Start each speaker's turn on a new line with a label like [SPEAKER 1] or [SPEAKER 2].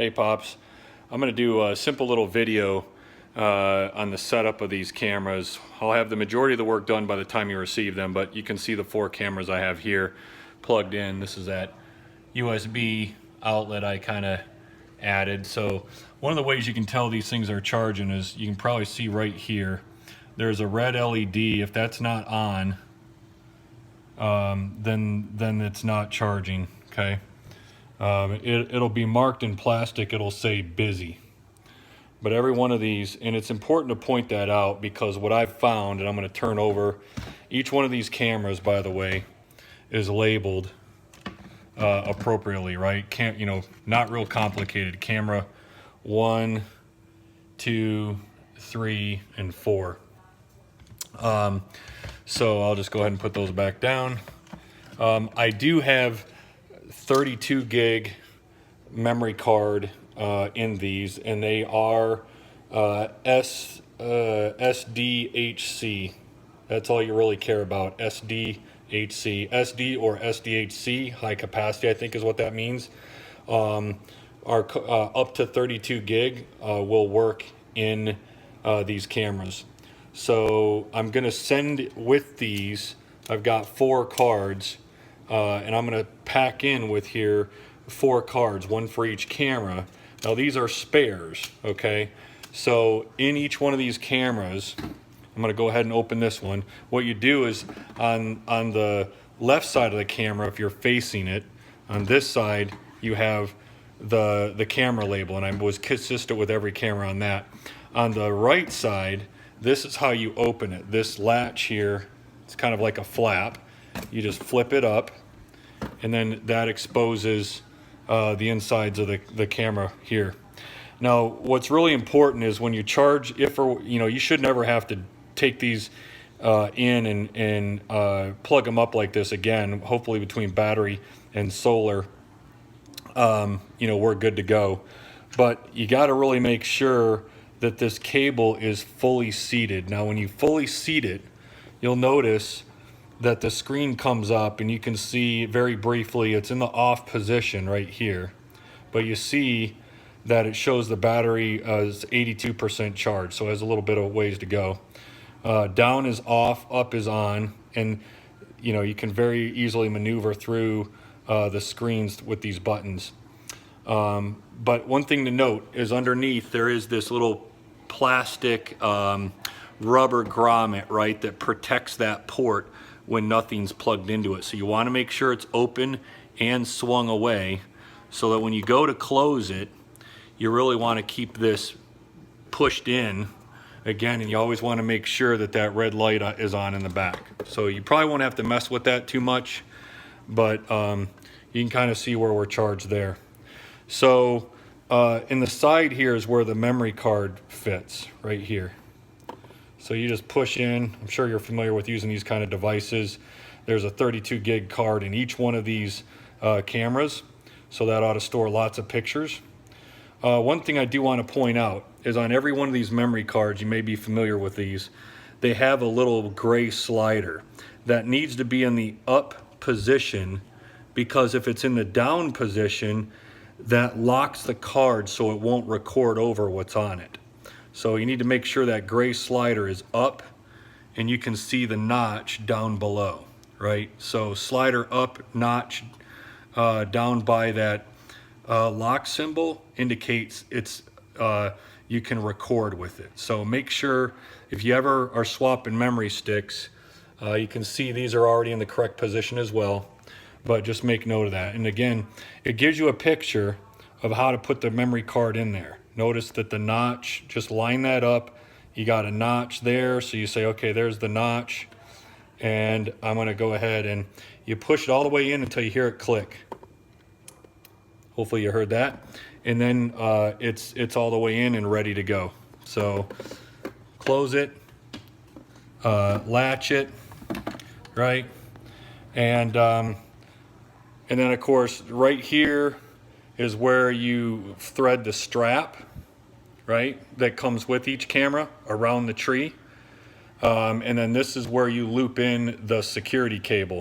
[SPEAKER 1] Hey Pops, I'm going to do a simple little video on the setup of these cameras. I'll have the majority of the work done by the time you receive them, but you can see the 4 cameras I have here plugged in. This is that USB outlet I kind of added. So one of the ways you can tell these things are charging is you can probably see right here there's a red LED. If that's not on, then it's not charging. Okay. It'll be marked in plastic, it'll say busy. But every one of these, and it's important to point that out because what I've found, and I'm going to turn over, each one of these cameras, by the way, is labeled appropriately, right? Not real complicated. Camera 1, 2, 3, and 4. So I'll just go ahead and put those back down. I do have 32 gig memory card in these, and they are SDHC. That's all you really care about, SDHC. SD or SDHC, high capacity, I think is what that means. Up to 32 gig will work in these cameras. So I'm going to send with these, I've got 4 cards. And I'm going to pack in with here 4 cards, 1 for each camera. Now these are spares, okay? So in each one of these cameras, I'm going to go ahead and open this one. What you do is on the left side of the camera, if you're facing it, on this side you have the camera label, and I was consistent with every camera on that. On the right side, this is how you open it. This latch here, it's kind of like a flap. You just flip it up, and then that exposes the insides of the camera here. Now, what's really important is when you charge, you should never have to take these in and plug them up like this again. Hopefully, between battery and solar, we're good to go. But you got to really make sure that this cable is fully seated. Now, when you fully seat it, you'll notice that the screen comes up, and you can see very briefly it's in the off position right here, but you see that it shows the battery is 82% charged, so it has a little bit of ways to go. Down is off, up is on, and you can very easily maneuver through the screens with these buttons. But one thing to note is underneath there is this little plastic rubber grommet, right, that protects that port when nothing's plugged into it. So you want to make sure it's open and swung away so that when you go to close it, you really want to keep this pushed in again, and you always want to make sure that that red light is on in the back. So you probably won't have to mess with that too much, but you can kind of see where we're charged there. So in the side here is where the memory card fits, right here. So you just push in. I'm sure you're familiar with using these kind of devices. There's a 32 gig card in each one of these cameras, so that ought to store lots of pictures. One thing I do want to point out is on every one of these memory cards, you may be familiar with these, they have a little gray slider that needs to be in the up position, because if it's in the down position, that locks the card so it won't record over what's on it. So you need to make sure that gray slider is up, and you can see the notch down below, right? So slider up, notch down by that lock symbol indicates it's you can record with it. So make sure if you ever are swapping memory sticks, you can see these are already in the correct position as well, but just make note of that. And again, it gives you a picture of how to put the memory card in there. Notice that the notch, just line that up. You got a notch there, so you say, okay, there's the notch, and I'm gonna go ahead and you push it all the way in until you hear it click. Hopefully you heard that. And then it's all the way in and ready to go. So close it, latch it, right? And then of course right here is where you thread the strap, right, that comes with each camera around the tree. And then this is where you loop in the security cable.